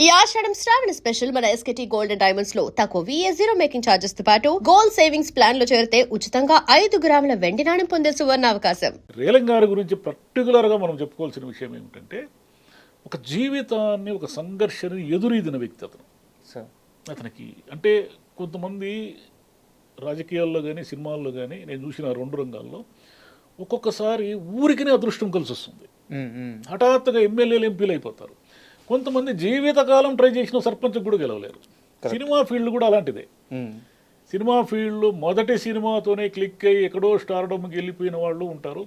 ఈ ఆషాఢం శ్రావణ స్పెషల్ మన ఎస్కేటీ gold and diamonds లో తక్కువ VA0 మేకింగ్ ఛార్జెస్ తో పాటు గోల్డ్ సేవింగ్స్ ప్లాన్ లో చేరితే ఉచితంగా 5 గ్రాముల వెండి నాణెం పొందే సువర్ణ అవకాశం. రేలంగి గారి గురించి పర్టికులర్గా మనం చెప్పుకోవాల్సిన విషయం ఏమిటంటే ఒక జీవితాన్ని ఒక సంఘర్షణని ఎదురీదిన వ్యక్తి అతను. అతనికి అంటే కొంతమంది రాజకీయాల్లో కానీ సినిమాల్లో కానీ నేను చూసిన 2 రంగాల్లో ఒక్కొక్కసారి ఊరికినే అదృష్టం కలిసి వస్తుంది. హఠాత్తుగా ఎమ్మెల్యేలు ఎంపీలు అయిపోతారు. కొంతమంది జీవితకాలం ట్రై చేసిన సర్పంచ్ కూడా గెలవలేరు. సినిమా ఫీల్డ్ కూడా అలాంటిదే. సినిమా ఫీల్డ్లో మొదటి సినిమాతోనే క్లిక్ అయ్యి ఎక్కడో స్టార్డమ్కి వెళ్ళిపోయిన వాళ్ళు ఉంటారు.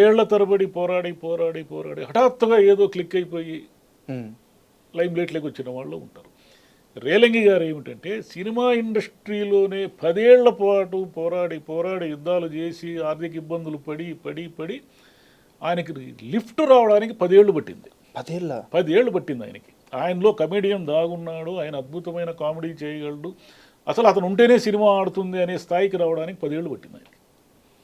ఏళ్ల తరబడి పోరాడి పోరాడి పోరాడి హఠాత్తుగా ఏదో క్లిక్ అయిపోయి లైమ్ లైట్లోకి వచ్చిన వాళ్ళు ఉంటారు. రేలంగి గారు ఏమిటంటే సినిమా ఇండస్ట్రీలోనే 10 ఏళ్ల పాటు పోరాడి పోరాడి యుద్ధాలు చేసి ఆర్థిక ఇబ్బందులు పడి పడి పడి ఆయనకి లిఫ్ట్ రావడానికి 10 ఏళ్ళు పట్టింది. 10 ఏళ్ళు పట్టింది ఆయనకి. ఆయనలో కమెడియన్ దాగున్నాడు, ఆయన అద్భుతమైన కామెడీ చేయగలడు, అసలు అతను ఉంటేనే సినిమా ఆడుతుంది అనే స్థాయికి రావడానికి 10 ఏళ్ళు పట్టింది ఆయనకి.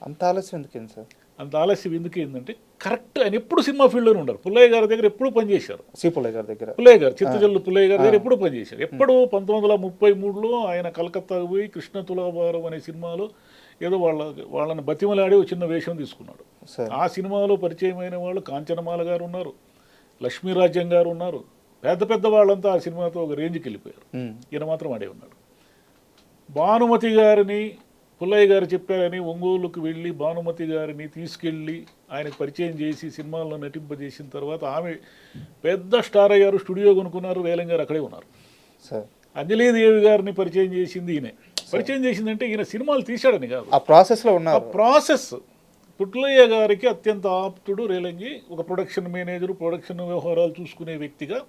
అంత ఆలస్యం ఎందుకేంది సార్? అంత ఆలస్యం ఎందుకు ఏంటంటే కరెక్ట్ ఆయన ఎప్పుడు సినిమా ఫీల్డ్లోనే ఉండరు. పుల్లయ్య గారి దగ్గర ఎప్పుడు పనిచేశారు. పుల్లయ్య గారి దగ్గర చిత్తజల్లు పుల్లయ్య గారి దగ్గర ఎప్పుడు పనిచేశారు. ఎప్పుడు 1933లో ఆయన కలకత్తాకు పోయి కృష్ణ తులాభారం అనే సినిమాలో ఏదో వాళ్ళని బతిమలాడి ఒక చిన్న వేషం తీసుకున్నాడు. ఆ సినిమాలో పరిచయమైన వాళ్ళు కాంచనమాల గారు ఉన్నారు, లక్ష్మీరాజ్యం గారు ఉన్నారు. పెద్ద పెద్ద వాళ్ళంతా ఆ సినిమాతో ఒక రేంజ్కి వెళ్ళిపోయారు. ఈయన మాత్రం ఆడే ఉన్నాడు. భానుమతి గారిని పుల్లయ్య గారు చెప్పారని ఒంగోలుకు వెళ్ళి భానుమతి గారిని తీసుకెళ్ళి ఆయనకు పరిచయం చేసి సినిమాల్లో నటింపజేసిన తర్వాత ఆమె పెద్ద స్టార్ అయ్యారు, స్టూడియో కొనుక్కున్నారు, రేలంగి గారు అక్కడే ఉన్నారు. అంజలీదేవి గారిని పరిచయం చేసింది ఈయనే. పరిచయం చేసిందంటే ఈయన సినిమాలు తీశాడని కాదు, ఆ ప్రాసెస్లో ఉన్న ప్రాసెస్. పుల్లయ్య గారికి అత్యంత ఆప్తుడు రేలంగి. ఒక ప్రొడక్షన్ మేనేజరు, ప్రొడక్షన్ వ్యవహారాలు చూసుకునే వ్యక్తిగా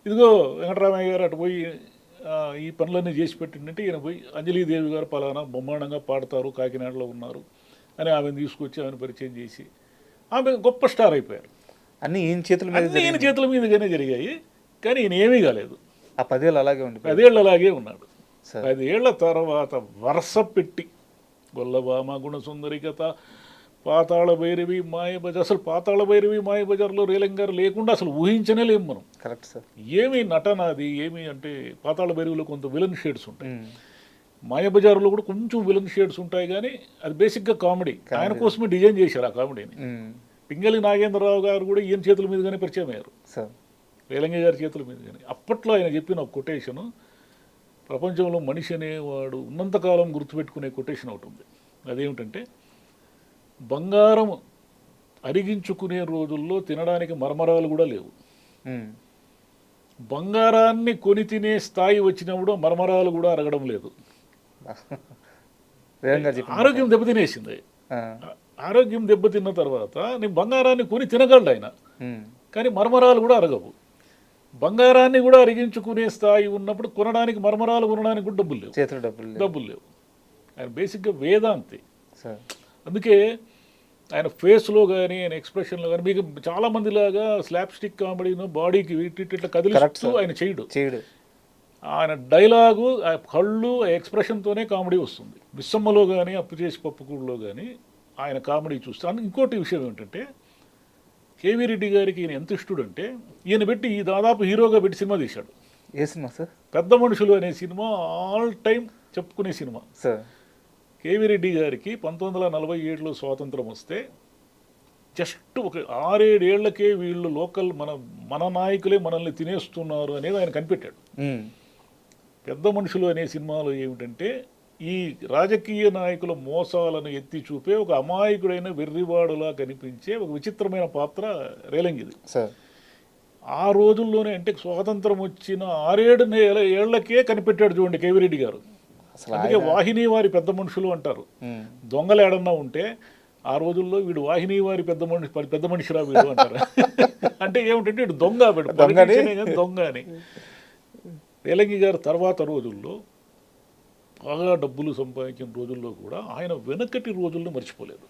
ఇదిగో వెంకటరామయ్య గారు అటు పోయి ఈ పనులన్నీ చేసి పెట్టిందంటే ఈయన పోయి అంజలీదేవి గారు పలానా బ్రహ్మాండంగా పాడతారు, కాకినాడలో ఉన్నారు అని ఆమెను తీసుకొచ్చి ఆమెను పరిచయం చేసి ఆమె గొప్ప స్టార్ అయిపోయారు. అన్నీ ఈయన చేతుల మీదుగానే జరిగాయి. కానీ ఈయన ఏమీ కాలేదు. ఆ 10 ఏళ్ళు అలాగే ఉండి 10 ఏళ్ళు అలాగే ఉన్నాడు. 10 ఏళ్ల తర్వాత వరుస పెట్టి గొల్లభామ, గుణసుందరికత, పాతాళ భైరవి, మాయబజార్. అసలు పాతాళ భైరవి, మాయబజార్లో రేలంగి గారు లేకుండా అసలు ఊహించనే లేము మనం. Correct sir. ఏమి నటన అది, ఏమి అంటే పాతాళ భైరవిలో కొంత విలన్ షేడ్స్ ఉంటాయి, మాయబజార్లో కూడా కొంచెం విలన్ షేడ్స్ ఉంటాయి, కానీ అది బేసిక్గా కామెడీ. ఆయన కోసమే డిజైన్ చేశారు ఆ కామెడీని. పింగళి నాగేంద్రరావు గారు కూడా ఈయన చేతుల మీదుగానే పరిచయం అయ్యారు, రేలంగి గారి చేతుల మీదుగానే. అప్పట్లో ఆయన చెప్పిన ఒక కొటేషను, ప్రపంచంలో మనిషి అనేవాడు ఉన్నంతకాలం గుర్తుపెట్టుకునే కొటేషన్ ఒకటి ఉంది. అదేమిటంటే, బంగారం అరిగించుకునే రోజుల్లో తినడానికి మరమరాలు కూడా లేవు, బంగారాన్ని కొని తినే స్థాయి వచ్చినప్పుడు మరమరాలు కూడా అరగడం లేదు. ఆరోగ్యం దెబ్బతినేసింది. ఆరోగ్యం దెబ్బతిన్న తర్వాత నేను బంగారాన్ని కొని తినగలడు ఆయన, కానీ మరమరాలు కూడా అరగవు. బంగారాన్ని కూడా అరిగించుకునే స్థాయి ఉన్నప్పుడు కొనడానికి మరమరాలు కొనడానికి కూడా డబ్బులు లేవు. ఆయన బేసిక్గా వేదాంతి. అందుకే ఆయన ఫేస్లో కానీ ఆయన ఎక్స్ప్రెషన్లో కానీ మీకు చాలామందిలాగా స్లాప్ స్టిక్ కామెడీను బాడీకి ఇట్లా కదిలిస్తూ ఆయన చేయడు. ఆయన డైలాగు, ఆ కళ్ళు, ఆ ఎక్స్ప్రెషన్తోనే కామెడీ వస్తుంది. విస్సమ్మలో కానీ అప్పు చేసి పప్పుకూడలో కానీ ఆయన కామెడీ చూస్తాను. ఇంకోటి విషయం ఏంటంటే, కేవీ రెడ్డి గారికి ఈయన ఎంత ఇష్టడంటే ఈయన పెట్టి ఈ దాదాపు హీరోగా పెట్టి సినిమా తీశాడు. ఏ సినిమా సార్? పెద్ద మనుషులు అనే సినిమా ఆల్ టైం చెప్పుకునే సినిమా. కేవీ రెడ్డి గారికి 1947లో స్వాతంత్రం వస్తే జస్ట్ ఒక 6-7 ఏళ్లకే వీళ్ళు లోకల్ మన నాయకులే మనల్ని తినేస్తున్నారు అనేది ఆయన కనిపెట్టాడు. పెద్ద మనుషులు అనే సినిమాలో ఏమిటంటే ఈ రాజకీయ నాయకుల మోసాలను ఎత్తి చూపే ఒక అమాయకుడైన వెర్రివాడులా కనిపించే ఒక విచిత్రమైన పాత్ర రేలంగిది. ఆ రోజుల్లోనే అంటే స్వాతంత్రం వచ్చిన 6-7 ఏళ్లకే కనిపెట్టాడు చూడండి కేవీ రెడ్డి గారు. అందుకే వాహిని వారి పెద్ద మనుషులు అంటారు. దొంగలు ఏడన్నా ఉంటే ఆ రోజుల్లో వీడు వాహిని వారి పెద్ద మనిషిరా వీడు అంటారు. అంటే ఏమిటంటే వీడు దొంగ అని. రేలంగి గారు తర్వాత రోజుల్లో బాగా డబ్బులు సంపాదించిన రోజుల్లో కూడా ఆయన వెనకటి రోజుల్లో మర్చిపోలేదు.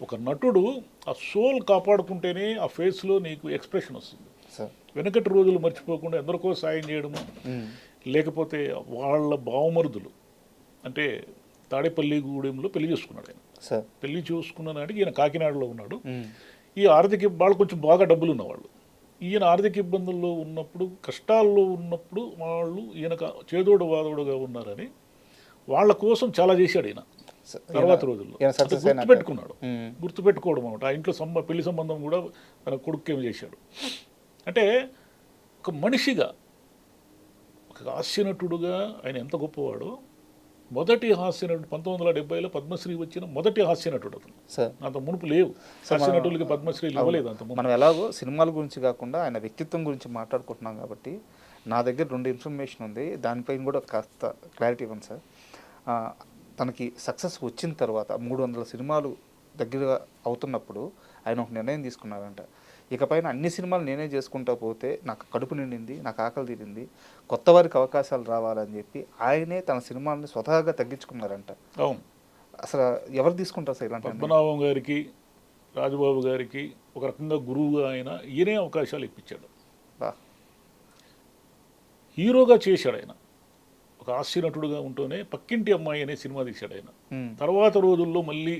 ఒక నటుడు ఆ సోల్ కాపాడుకుంటేనే ఆ ఫేస్లో నీకు ఎక్స్ప్రెషన్ వస్తుంది. వెనకటి రోజులు మర్చిపోకుండా ఎందరికో సాయం చేయడము, లేకపోతే వాళ్ళ బావమరుదులు అంటే తాడేపల్లిగూడెంలో పెళ్లి చేసుకున్నాడు ఆయన. పెళ్లి చేసుకున్న నాటికి ఈయన కాకినాడలో ఉన్నాడు. ఈ ఆర్థిక వాళ్ళు కొంచెం బాగా డబ్బులు ఉన్నవాళ్ళు. ఈయన ఆర్థిక ఇబ్బందుల్లో ఉన్నప్పుడు, కష్టాల్లో ఉన్నప్పుడు వాళ్ళు ఈయనకు చేదోడు వాదోడుగా ఉన్నారని వాళ్ళ కోసం చాలా చేశాడు ఈయన తర్వాత రోజుల్లో. ఈయన success అయినాక. గుర్తుపెట్టుకున్నాడు, గుర్తుపెట్టుకోవడం అన్నమాట. ఆ ఇంట్లో పెళ్లి సంబంధం కూడా తన కొడుకేమి చేశాడు అంటే, ఒక మనిషిగా, ఒక హాస్యనటుడుగా ఆయన ఎంత గొప్పవాడో. మొదటి హాస్యనటుడు 1970లో పద్మశ్రీ వచ్చిన మొదటి హాస్యనటుడు అతను. సార్ అంత మునుపు లేవు హాస్యనటులకి పద్మశ్రీలు ఇవ్వలేదు అంత మునుపు. మనం ఎలాగో సినిమాల గురించి కాకుండా ఆయన వ్యక్తిత్వం గురించి మాట్లాడుకుంటున్నాం కాబట్టి నా దగ్గర 2 ఇన్ఫర్మేషన్ ఉంది, దానిపైన కూడా కాస్త క్లారిటీ ఇవ్వండి సార్. తనకి సక్సెస్ వచ్చిన తర్వాత 300 సినిమాలు దగ్గర అవుతున్నప్పుడు ఆయన ఒక నిర్ణయం తీసుకున్నారంట, ఇకపైన అన్ని సినిమాలు నేనే చేసుకుంటా పోతే నాకు కడుపు నిండింది, నాకు ఆకలి తీరింది, కొత్త వారికి అవకాశాలు రావాలని చెప్పి ఆయనే తన సినిమాలని స్వతహాగా తగ్గించుకున్నారంట. అవును, అసలు ఎవరు తీసుకుంటారు సార్ ఇలాంటి? పద్మనాభం గారికి, రాజబాబు గారికి ఒక రకంగా గురువుగా ఆయన ఈయనే అవకాశాలు ఇప్పించాడు. హీరోగా చేశాడు ఆయన. ఒక హాస్యనటుడుగా ఉంటూనే పక్కింటి అమ్మాయి అనే సినిమా తీశాడు ఆయన. తర్వాత రోజుల్లో మళ్ళీ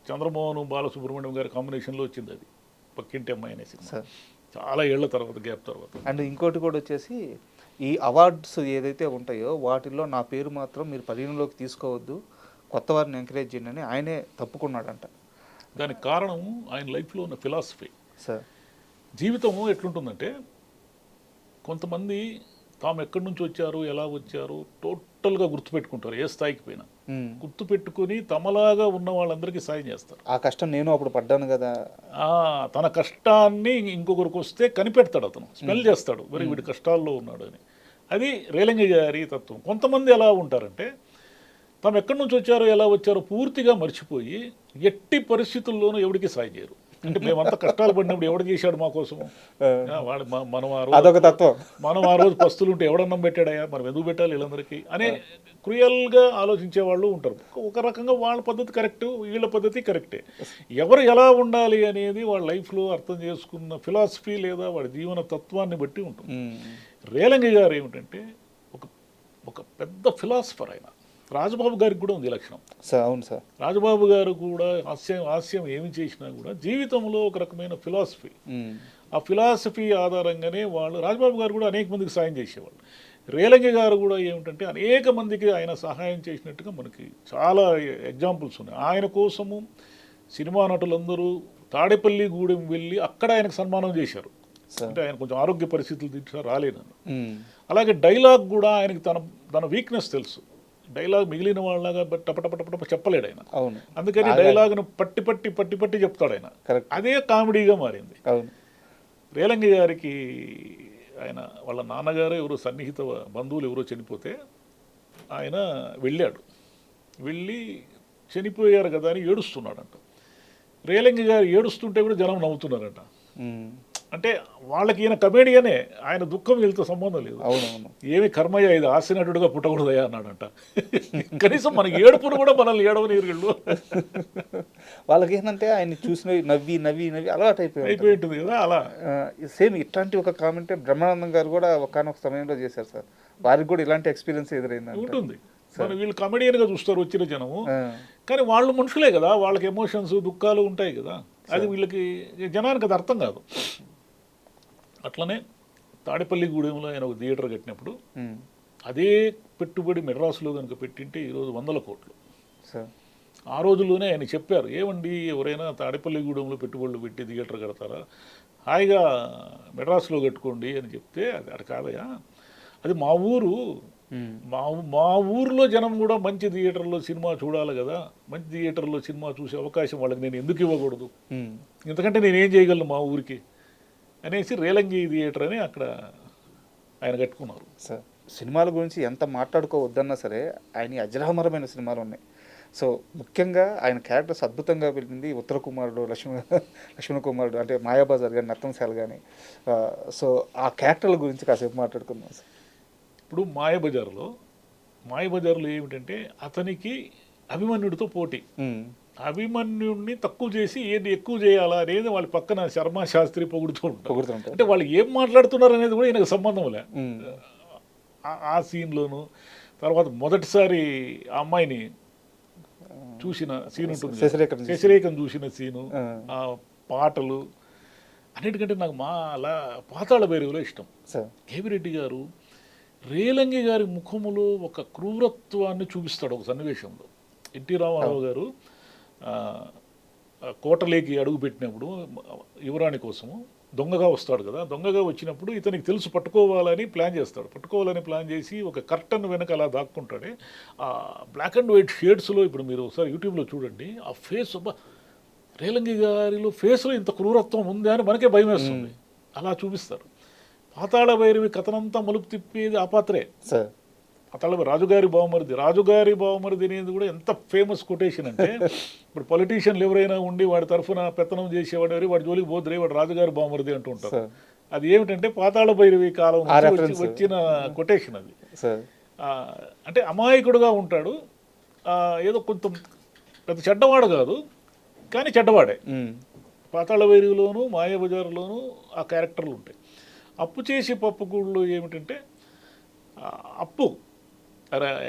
చంద్రమోహన్ బాలసుబ్రహ్మణ్యం గారి కాంబినేషన్లో వచ్చింది అది పక్కింటి అమ్మాయి అనే సినిమా, చాలా ఏళ్ల తర్వాత, గ్యాప్ తర్వాత. అండ్ ఇంకోటి కూడా వచ్చేసి ఈ అవార్డ్స్ ఏదైతే ఉంటాయో వాటిల్లో నా పేరు మాత్రం మీరు పరిగణలోకి తీసుకోవద్దు, కొత్త వారిని ఎంకరేజ్ చేయండి అని ఆయనే తప్పుకున్నాడంట. దానికి కారణం ఆయన లైఫ్లో ఉన్న ఫిలాసఫీ. సార్ జీవితం ఎట్లుంటుందంటే, కొంతమంది తాము ఎక్కడి నుంచి వచ్చారు, ఎలా వచ్చారు టోటల్గా గుర్తుపెట్టుకుంటారు. ఏ స్థాయికి పోయినా గుర్తుపెట్టుకుని తమలాగా ఉన్న వాళ్ళందరికీ సాయం చేస్తారు. ఆ కష్టం నేను అప్పుడు పడ్డాను కదా, తన కష్టాన్ని ఇంకొకరికి వస్తే కనిపెడతాడు, అతను స్మెల్ చేస్తాడు, మరి వీడి కష్టాల్లో ఉన్నాడు అని. అది రేలంగి గారి తత్వం. కొంతమంది ఎలా ఉంటారంటే, తాము ఎక్కడి నుంచి వచ్చారో, ఎలా వచ్చారో పూర్తిగా మర్చిపోయి ఎట్టి పరిస్థితుల్లోనూ ఎవరికి సాయం చేయరు. అంటే మేమంతా కష్టాలు పడినప్పుడు ఎవడు చేశాడు మా కోసము, వాడు మనం అదొక తత్వం. మనం ఆ రోజు పస్తులు ఉంటే ఎవడన్నం పెట్టాడయా, మనం ఎందుకు పెట్టాలి వీళ్ళందరికీ అనే క్రూయల్గా ఆలోచించే వాళ్ళు ఉంటారు. ఒక రకంగా వాళ్ళ పద్ధతి కరెక్ట్, వీళ్ళ పద్ధతి కరెక్టే. ఎవరు ఎలా ఉండాలి అనేది వాళ్ళ లైఫ్లో అర్థం చేసుకున్న ఫిలాసఫీ లేదా వాడి జీవన తత్వాన్ని బట్టి ఉంటుంది. రేలంగి గారు ఏమిటంటే ఒక పెద్ద ఫిలాసఫర్ ఆయన. రాజబాబు గారికి కూడా ఉంది లక్షణం. సార్ అవును సార్, రాజబాబు గారు కూడా హాస్యం ఏమి చేసినా కూడా జీవితంలో ఒక రకమైన ఫిలాసఫీ. ఆ ఫిలాసఫీ ఆధారంగానే వాళ్ళు, రాజబాబు గారు కూడా అనేక మందికి సాయం చేసేవాళ్ళు. రేలంగి గారు కూడా ఏమిటంటే అనేక మందికి ఆయన సహాయం చేసినట్టుగా మనకి చాలా ఎగ్జాంపుల్స్ ఉన్నాయి. ఆయన కోసము సినిమా నటులందరూ తాడేపల్లి గూడెం వెళ్ళి అక్కడ ఆయనకు సన్మానం చేశారు. అంటే ఆయన కొంచెం ఆరోగ్య పరిస్థితులు తీర్చా రాలేదని. అలాగే డైలాగ్ కూడా ఆయనకి తన వీక్నెస్ తెలుసు. డైలాగ్ మిగిలిన వాళ్ళగా టపటపటపట చెప్పలేడు ఆయన. అందుకని డైలాగ్ను పట్టి చెప్తాడు ఆయన. అదే కామెడీగా మారింది. రేలంగి గారికి ఆయన వాళ్ళ నాన్నగారు ఎవరో సన్నిహిత బంధువులు ఎవరో చనిపోతే ఆయన వెళ్ళాడు. వెళ్ళి చనిపోయారు కదా అని ఏడుస్తున్నాడంట. రేలంగి గారు ఏడుస్తుంటే కూడా జనం నవ్వుతున్నారంట. అంటే వాళ్ళకి ఈయన కమేడియనే, ఆయన దుఃఖం వీళ్ళతో సంబంధం లేదు. అవునవును, ఏమి కర్మయ్య ఇది హాస్యనటుడుగా పుట్టకూడదయా అన్నాడంట. కనీసం మనకి ఏడుపును కూడా మనల్ని ఏడవనీరు వీళ్ళు. వాళ్ళకి ఏంటంటే ఆయన చూసిన నవ్వి నవ్వి నవ్వి అలవాటు అయిపోయి ఉంటుంది కదా. అలా సేమ్ ఇట్లాంటి ఒక కామెంట్ బ్రహ్మానందం గారు కూడా ఒకనొక సమయంలో చేశారు సార్. వారికి కూడా ఇలాంటి ఎక్స్పీరియన్స్ ఎదురైంది ఉంటుంది. మన వీళ్ళు కమెడియన్గా చూస్తారు వచ్చిన జనము, కానీ వాళ్ళు మనుషులే కదా, వాళ్ళకి ఎమోషన్స్ దుఃఖాలు ఉంటాయి కదా. అది వీళ్ళకి జనానికి అది అర్థం కాదు. అట్లనే తాడేపల్లి గూడెంలో ఆయన ఒక థియేటర్ కట్టినప్పుడు అదే పెట్టుబడి మెడ్రాసులో కనుక పెట్టింటే ఈరోజు 100 కోట్లు. ఆ రోజుల్లోనే ఆయన చెప్పారు, ఏమండి ఎవరైనా తాడేపల్లి గూడెంలో పెట్టుబడులు పెట్టి థియేటర్ కడతారా, హాయిగా మెడ్రాసులో కట్టుకోండి అని చెప్తే అది కాదయా, అది మా ఊరు, మా ఊరిలో జనం కూడా మంచి థియేటర్లో సినిమా చూడాలి కదా, మంచి థియేటర్లో సినిమా చూసే అవకాశం వాళ్ళకి నేను ఎందుకు ఇవ్వకూడదు, ఎందుకంటే నేనేం చేయగలను మా ఊరికి అనేసి రేలంగి థియేటర్ అని అక్కడ ఆయన కట్టుకున్నారు. సార్ సినిమాల గురించి ఎంత మాట్లాడుకోవద్దన్నా సరే ఆయన అజరామరమైన సినిమాలు ఉన్నాయి. సో ముఖ్యంగా ఆయన క్యారెక్టర్స్ అద్భుతంగా వెళ్ళింది. ఉత్తర కుమారుడు, లక్ష్మణ కుమారుడు, అంటే మాయాబజార్ కానీ, నర్తంశాల కానీ. సో ఆ క్యారెక్టర్ల గురించి కాసేపు మాట్లాడుకుందాం సార్. ఇప్పుడు మాయబజార్లో ఏమిటంటే అతనికి అభిమన్యుడితో పోటీ. అభిమన్యుడిని తక్కువ చేసి ఏది ఎక్కువ చేయాలా అనేది వాళ్ళ పక్కన శర్మ శాస్త్రి పొగుడుతూ ఉంటారు. అంటే వాళ్ళు ఏం మాట్లాడుతున్నారు అనేది కూడా ఈయనకు సంబంధం లే. ఆ సీన్లోను తర్వాత మొదటిసారి ఆ అమ్మాయిని చూసిన సీన్ ఉంటుంది, శశిరేఖను చూసిన సీను, ఆ పాటలు అన్నిటికంటే నాకు అలా పాతాళ భైరవిలో ఇష్టం. సార్ కేవీ రెడ్డి గారు రేలంగి గారి ముఖములో ఒక క్రూరత్వాన్ని చూపిస్తాడు ఒక సన్నివేశంలో. ఎన్టీ రామారావు గారు కోటలోకి అడుగు పెట్టినప్పుడు యువరాణి కోసము దొంగగా వస్తాడు కదా, దొంగగా వచ్చినప్పుడు ఇతనికి తెలుసు పట్టుకోవాలని ప్లాన్ చేస్తాడు. పట్టుకోవాలని ప్లాన్ చేసి ఒక కర్టన్ వెనక అలా దాక్కుంటాడే, ఆ బ్లాక్ అండ్ వైట్ షేడ్స్లో ఇప్పుడు మీరు ఒకసారి యూట్యూబ్లో చూడండి, ఆ ఫేస్ రేలంగి గారిలో ఫేస్లో ఇంత క్రూరత్వం ఉందా అని మనకే భయం వేస్తుంది. అలా చూపిస్తారు. పాతాళ భైరవి కథనంతా మలుపు తిప్పేది ఆ పాత్రే. సార్ పాతాళ రాజుగారి బావమరిది అనేది కూడా ఎంత ఫేమస్ కొటేషన్ అంటే, ఇప్పుడు పొలిటీషియన్లు ఎవరైనా ఉండి వాడి తరఫున పెత్తనం చేసేవాడు వాడి జోలికి పోతురే వాడు రాజుగారి బావమరిది అంటూ ఉంటారు. అది ఏమిటంటే పాతాళ భైరవి కాలం నుంచి వచ్చిన కొటేషన్ అది. అంటే అమాయకుడుగా ఉంటాడు, ఏదో కొంత పెద్ద చెడ్డవాడు కాదు కానీ చెడ్డవాడే. పాతాళ భైరవిలోను మాయాబజార్లోనూ ఆ క్యారెక్టర్లు ఉంటాయి. అప్పు చేసి పప్పుగూళ్ళలో ఏమిటంటే అప్పు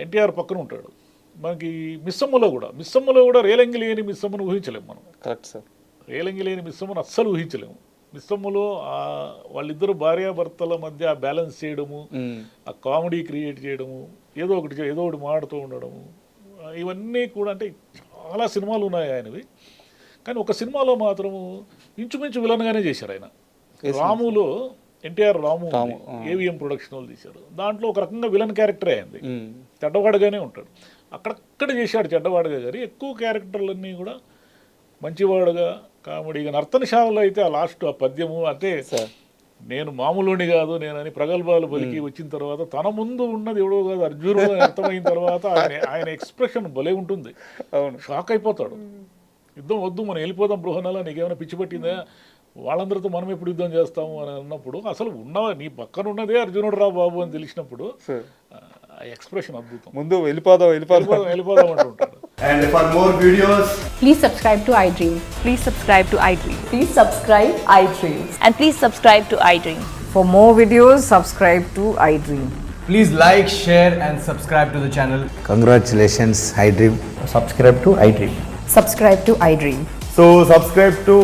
ఎన్టీఆర్ పక్కన ఉంటాడు. మనకి మిస్సమ్మలో కూడా రేలంగి లేని మిస్సమ్మను ఊహించలేము మనం. Correct sir. రేలంగి లేని మిస్సమ్మను అస్సలు ఊహించలేము. మిస్సమ్మలో వాళ్ళిద్దరు భార్యాభర్తల మధ్య బ్యాలెన్స్ చేయడము, ఆ కామెడీ క్రియేట్ చేయడము, ఏదో ఒకటి మాడుతూ ఉండడము, ఇవన్నీ కూడా అంటే చాలా సినిమాలు ఉన్నాయి ఆయనవి. కానీ ఒక సినిమాలో మాత్రము ఇంచుమించు విలన్గానే చేశారు ఆయన. రాములో ఎన్టీఆర్ రాము ఏవిఎం ప్రొడక్షన్ వాళ్ళు తీశారు. దాంట్లో ఒక రకంగా విలన్ క్యారెక్టరే అయింది, చెడ్డవాడుగానే ఉంటాడు. అక్కడక్కడ చేశాడు చెడ్డవాడుగా, కానీ ఎక్కువ క్యారెక్టర్లన్నీ కూడా మంచివాడుగా కామెడీగా. నర్తనశాలలో అయితే ఆ లాస్ట్ ఆ పద్యము అంటే నేను మామూలుని కాదు నేనని ప్రగల్భాలు పలికి వచ్చిన తర్వాత తన ముందు ఉన్నది ఎవడో కాదు అర్జునుడు అర్థమైన తర్వాత ఆయన ఎక్స్ప్రెషన్ భలే ఉంటుంది. షాక్ అయిపోతాడు. యుద్ధం వద్దు మనం వెళ్ళిపోదాం బృహనల, నీకేమైనా పిచ్చి పట్టిందా, వాళ్ళందరితో మనం ఎప్పుడు యుద్ధం చేస్తాము అని అన్నప్పుడు అసలు నీ పక్కన ఉన్నదే అర్జునుడు రా బాబు అని తెలిసినప్పుడు ఆ ఎక్స్ప్రెషన్ అద్భుతం. ముందు వెళ్ళిపోదాం అంటుంటాడు. And for more videos, please subscribe to iDream. Please subscribe to iDream. Please subscribe iDream. And please subscribe to iDream. For more videos, subscribe to iDream. please like, share and subscribe to the channel. Congratulations, iDream. Subscribe to iDream. Subscribe to iDream. So subscribe to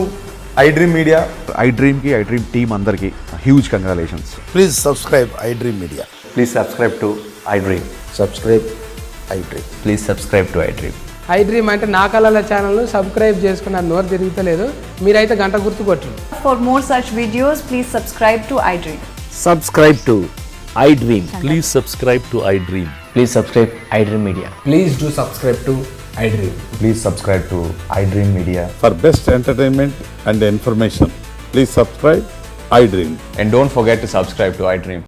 iDream Media. iDream ki iDream team andarki huge congratulations. Please subscribe iDream Media. Please subscribe to iDream. Subscribe iDream. Please subscribe to iDream. iDream అంటే నా కళల ఛానల్ను subscribe చేసుకున్న నోరు తిరుగుతలేదు, మీరైతే గంట గుర్తు కొట్టండి. For more such videos, please subscribe to iDream. Subscribe to iDream. Please subscribe to iDream. Please subscribe iDream Media. Please do subscribe to iDream. Please subscribe to iDream Media. For best entertainment and information, please subscribe iDream. And don't forget to subscribe to iDream.